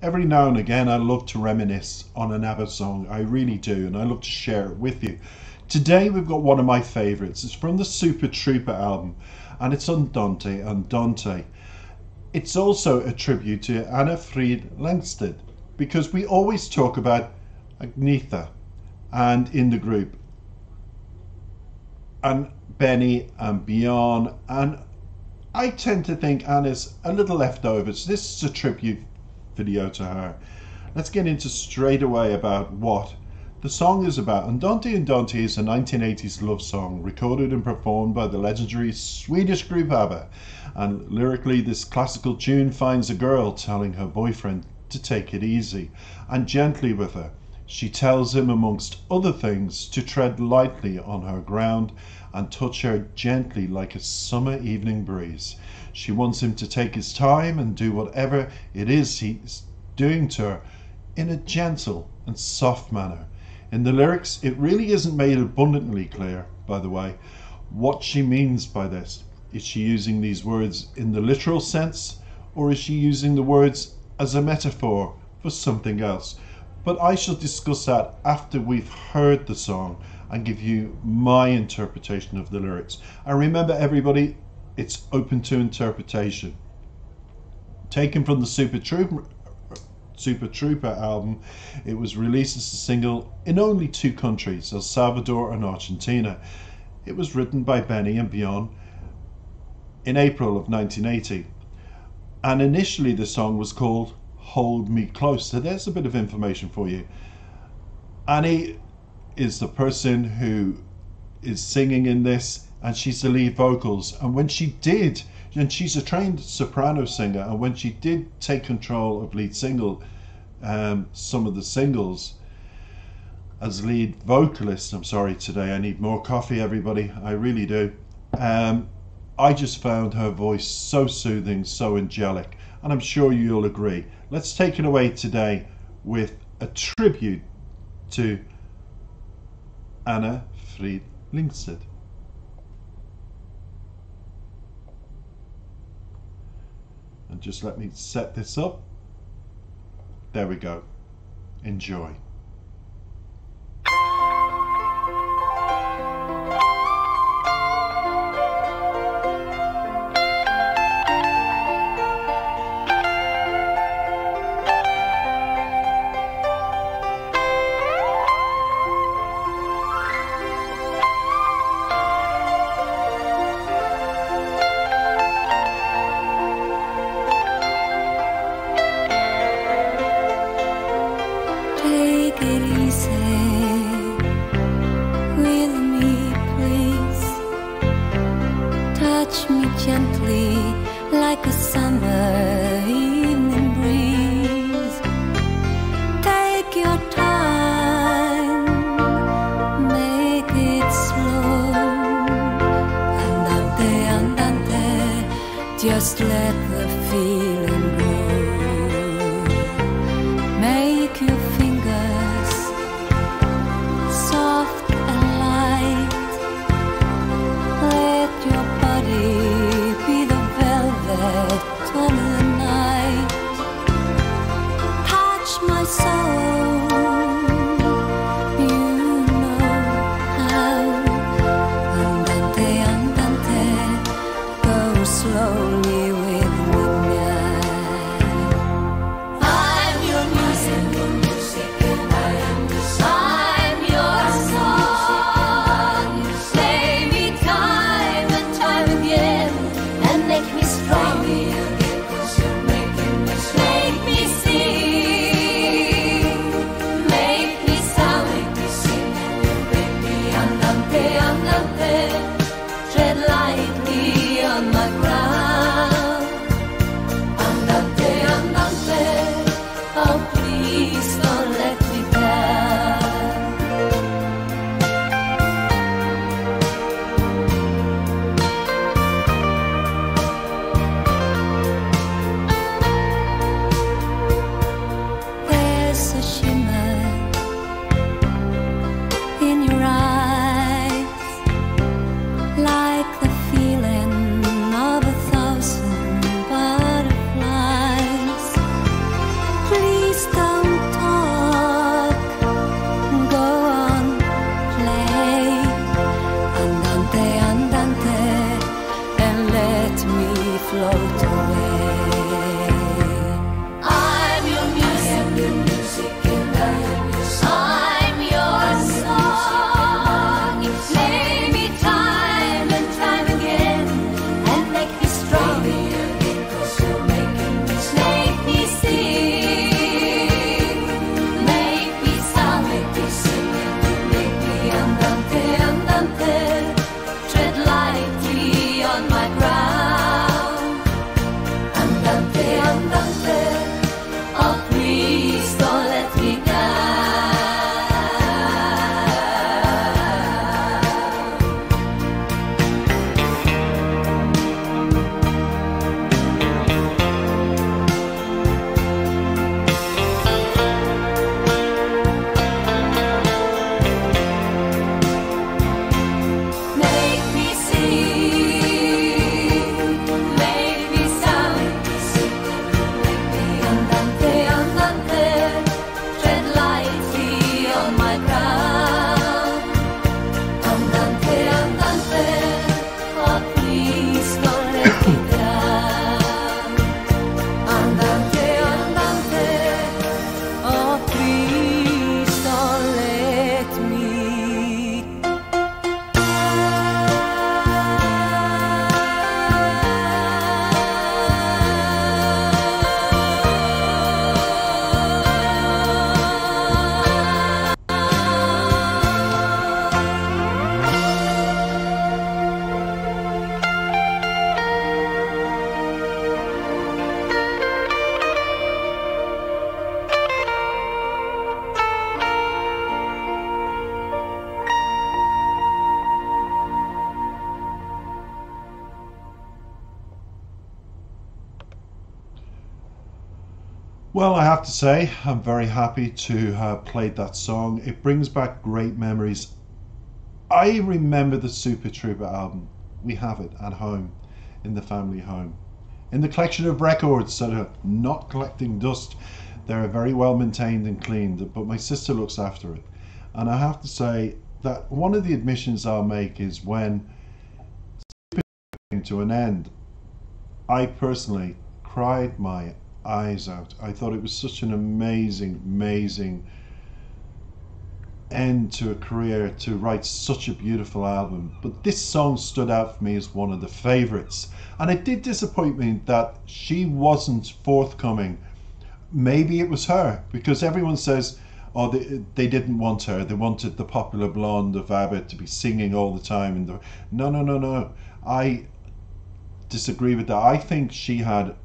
Every now and again I love to reminisce on an ABBA song, I really do, and I love to share it with you. Today we've got one of my favourites. It's from the Super Trooper album, and it's Andante Andante. It's also a tribute to Anna Fried Langsted, because we always talk about Agnetha and in the group, and Benny and Bjorn, and I tend to think Anna's a little left over, so this is a tribute video to her. Let's get into straight away about what the song is about. Andante Andante is a 1980s love song recorded and performed by the legendary Swedish group ABBA, and lyrically this classical tune finds a girl telling her boyfriend to take it easy and gently with her. She tells him, amongst other things, to tread lightly on her ground and touch her gently like a summer evening breeze. She wants him to take his time and do whatever it is he's doing to her in a gentle and soft manner. In the lyrics, it really isn't made abundantly clear, by the way, what she means by this. Is she using these words in the literal sense, or is she using the words as a metaphor for something else? But I shall discuss that after we've heard the song and give you my interpretation of the lyrics. And remember, everybody, it's open to interpretation. Taken from the Super Trooper album, it was released as a single in only 2 countries, El Salvador and Argentina. It was written by Benny and Bjorn in April of 1980. And initially the song was called Hold Me Close. So there's a bit of information for you. Annie is the person who is singing in this, and she's the lead vocals. And when she did, and she's a trained soprano singer, and when she did take control of lead single, some of the singles as lead vocalist, I'm sorry, today I need more coffee, everybody, I really do. I just found her voice so soothing, so angelic, and I'm sure you'll agree. Let's take it away today with a tribute to Anna Fried Langsted. And just let me set this up. There we go. Enjoy. Take it easy with me, please. Touch me gently like a summer evening breeze. Take your time, make it slow. Andante, andante, just let the feeling grow. Make your fingers soft and light. Let your body be the velvet on the Well, I have to say, I'm very happy to have played that song. It brings back great memories. I remember the Super Trooper album. We have it at home, in the family home. In the collection of records that are not collecting dust. They're very well maintained and cleaned, but my sister looks after it. And I have to say that one of the admissions I'll make is when Super came to an end, I personally cried my eyes out. I thought it was such an amazing, amazing end to a career to write such a beautiful album. But this song stood out for me as one of the favorites, and it did disappoint me that she wasn't forthcoming. Maybe it was her, because everyone says, oh, they didn't want her, they wanted the popular blonde of ABBA to be singing all the time. And no, I disagree with that. I think she had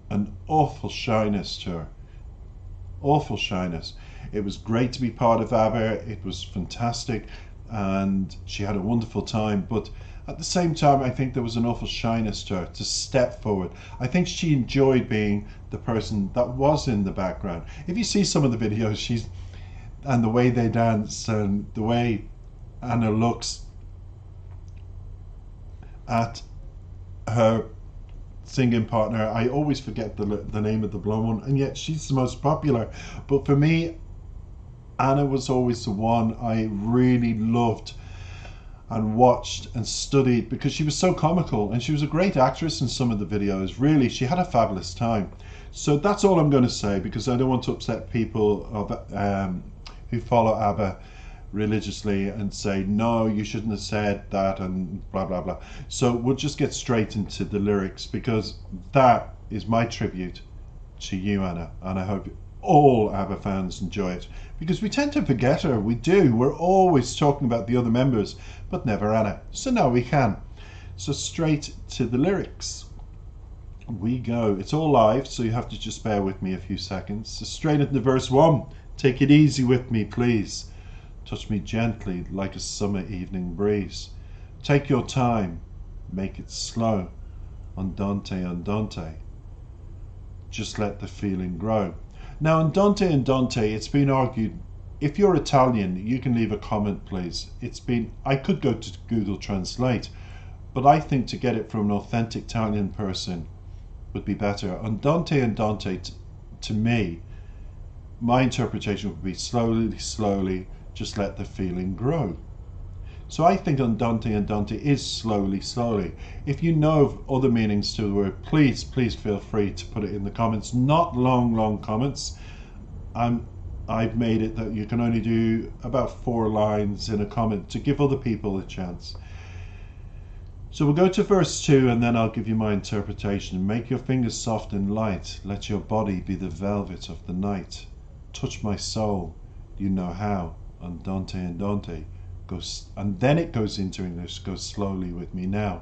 an awful shyness to her, awful shyness. It was great to be part of ABBA, it was fantastic, and she had a wonderful time, but at the same time I think there was an awful shyness to her to step forward. I think she enjoyed being the person that was in the background. If you see some of the videos, and the way they dance and the way Anna looks at her singing partner, I always forget the name of the blonde one, and yet she's the most popular. But for me, Anna was always the one I really loved and watched and studied, because she was so comical and she was a great actress in some of the videos. Really, she had a fabulous time. So that's all I'm going to say, because I don't want to upset people who follow ABBA religiously and say, no, you shouldn't have said that and blah blah blah. So we'll just get straight into the lyrics, because that is my tribute to you, Anna, and I hope all ABBA fans enjoy it, because we tend to forget her. We do. We're always talking about the other members, but never Anna. So now we can. So straight to the lyrics we go. It's all live, so you have to just bear with me a few seconds. So straight into verse 1. Take it easy with me, please. Touch me gently like a summer evening breeze. Take your time, make it slow. Andante, andante. Just let the feeling grow. Now, andante, andante, it's been argued. If you're Italian, you can leave a comment, please. I could go to Google Translate, but I think to get it from an authentic Italian person would be better. Andante, andante, to me, my interpretation would be slowly, slowly, just let the feeling grow. So I think andante, andante is slowly, slowly. If you know of other meanings to the word, please feel free to put it in the comments. Not long comments. I've made it that you can only do about 4 lines in a comment to give other people a chance. So we'll go to verse 2, and then I'll give you my interpretation. Make your fingers soft and light. Let your body be the velvet of the night. Touch my soul, you know how. Andante, andante. And then it goes into English. Go slowly with me now.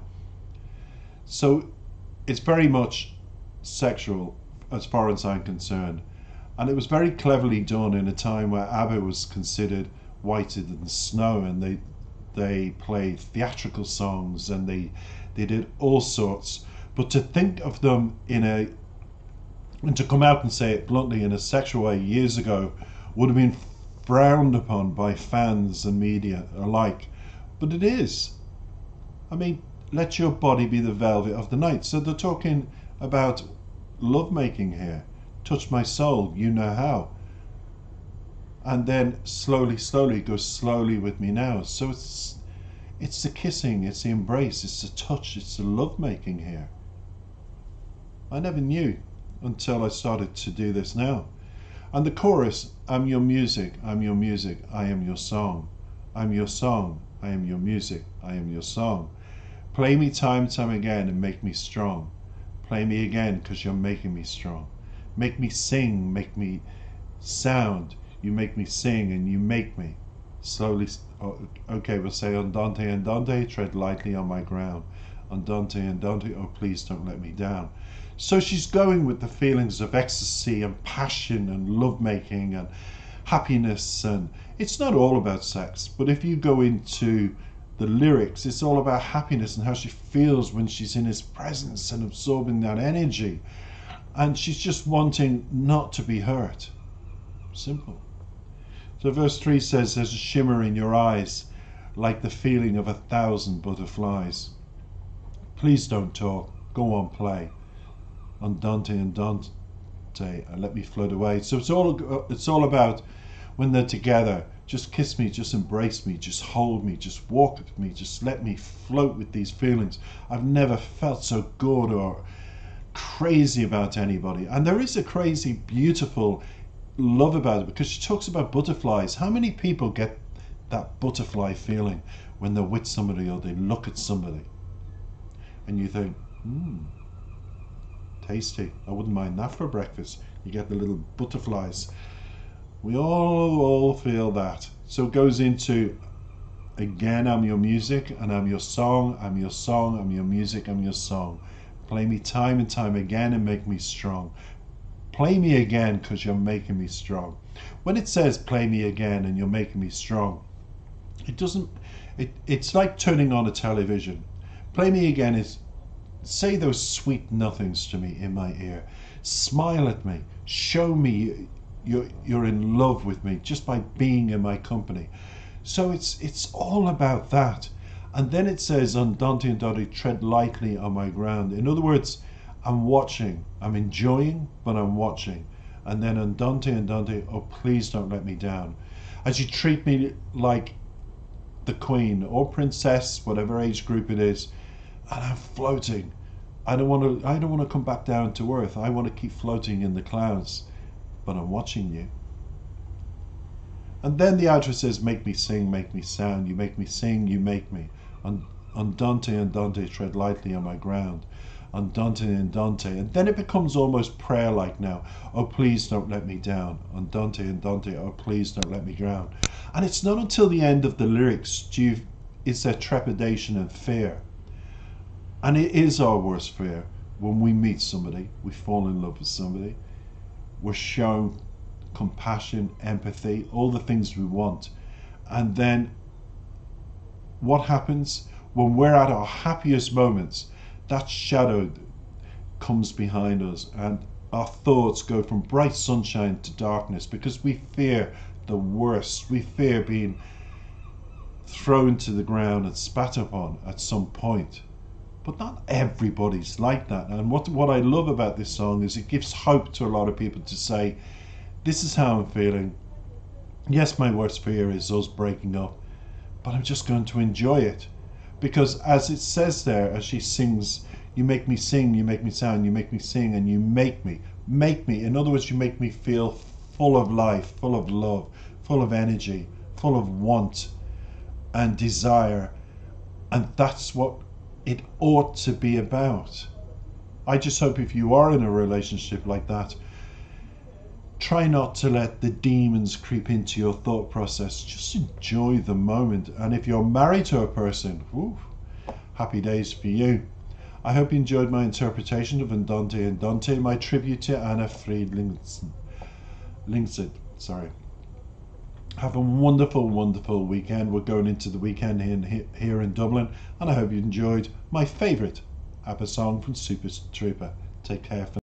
So it's very much sexual as far as I'm concerned, and it was very cleverly done in a time where ABBA was considered whiter than snow, and they played theatrical songs and they did all sorts. But to think of them and to come out and say it bluntly in a sexual way years ago would have been frowned upon by fans and media alike. But it is. I mean, let your body be the velvet of the night. So they're talking about lovemaking here. Touch my soul, you know how. And then slowly, slowly, go slowly with me now. So it's the kissing, it's the embrace, it's the touch, it's the lovemaking here. I never knew until I started to do this now. And the chorus, I'm your music, I am your song. I'm your song, I am your music, I am your song. Play me time and time again and make me strong. Play me again because you're making me strong. Make me sing, make me sound. You make me sing and you make me. Slowly, okay, we'll say andante, andante, tread lightly on my ground. Andante, andante, oh please don't let me down. So she's going with the feelings of ecstasy and passion and lovemaking and happiness, and it's not all about sex, but if you go into the lyrics, it's all about happiness and how she feels when she's in his presence and absorbing that energy. and she's just wanting not to be hurt. Simple. So verse 3 says, there's a shimmer in your eyes, like the feeling of 1,000 butterflies. Please don't talk, go on, play. Andante, andante, and let me float away. So it's all about when they're together. Just kiss me, just embrace me, just hold me, just walk with me, just let me float with these feelings. I've never felt so good or crazy about anybody. And there is a crazy, beautiful love about it, because she talks about butterflies. How many people get that butterfly feeling when they're with somebody or they look at somebody and you think, tasty, I wouldn't mind that for breakfast. You get the little butterflies. We all feel that. So it goes into, again, I'm your music and I'm your song, I'm your song, I'm your music, I'm your song. Play me time and time again and make me strong. Play me again because you're making me strong. When it says play me again and you're making me strong, it's like turning on a television. Play me again is, say those sweet nothings to me in my ear. Smile at me. Show me you're in love with me just by being in my company. So it's all about that. And then it says, andante, andante, tread lightly on my ground. In other words, I'm watching, I'm enjoying, but I'm watching. And then andante, andante, oh please don't let me down. As you treat me like the queen or princess, whatever age group it is, and I'm floating. I don't want to come back down to earth. I want to keep floating in the clouds, but I'm watching you. And then the outro says, make me sing, make me sound. You make me sing, you make me. Andante, andante, tread lightly on my ground. Andante, andante. And then it becomes almost prayer-like now. Oh, please don't let me down. Andante, andante. Oh, please don't let me drown. And it's not until the end of the lyrics is there trepidation and fear. And it is our worst fear. When we meet somebody, we fall in love with somebody, we're shown compassion, empathy, all the things we want. And then what happens when we're at our happiest moments? That shadow comes behind us and our thoughts go from bright sunshine to darkness because we fear the worst. We fear being thrown to the ground and spat upon at some point. But not everybody's like that. And what I love about this song is it gives hope to a lot of people to say, this is how I'm feeling. Yes, my worst fear is us breaking up, but I'm just going to enjoy it. Because as it says there, as she sings, you make me sing, you make me sound, you make me sing, and you make me. In other words, you make me feel full of life, full of love, full of energy, full of want and desire. And that's what it ought to be about. I just hope if you are in a relationship like that, try not to let the demons creep into your thought process. Just enjoy the moment. And if you're married to a person, whew, happy days for you. I hope you enjoyed my interpretation of Andante, Andante, my tribute to Anna Fried-Lindset. Sorry. Have a wonderful, wonderful weekend. We're going into the weekend here in Dublin, and I hope you enjoyed my favourite ABBA song from Super Trooper. Take care for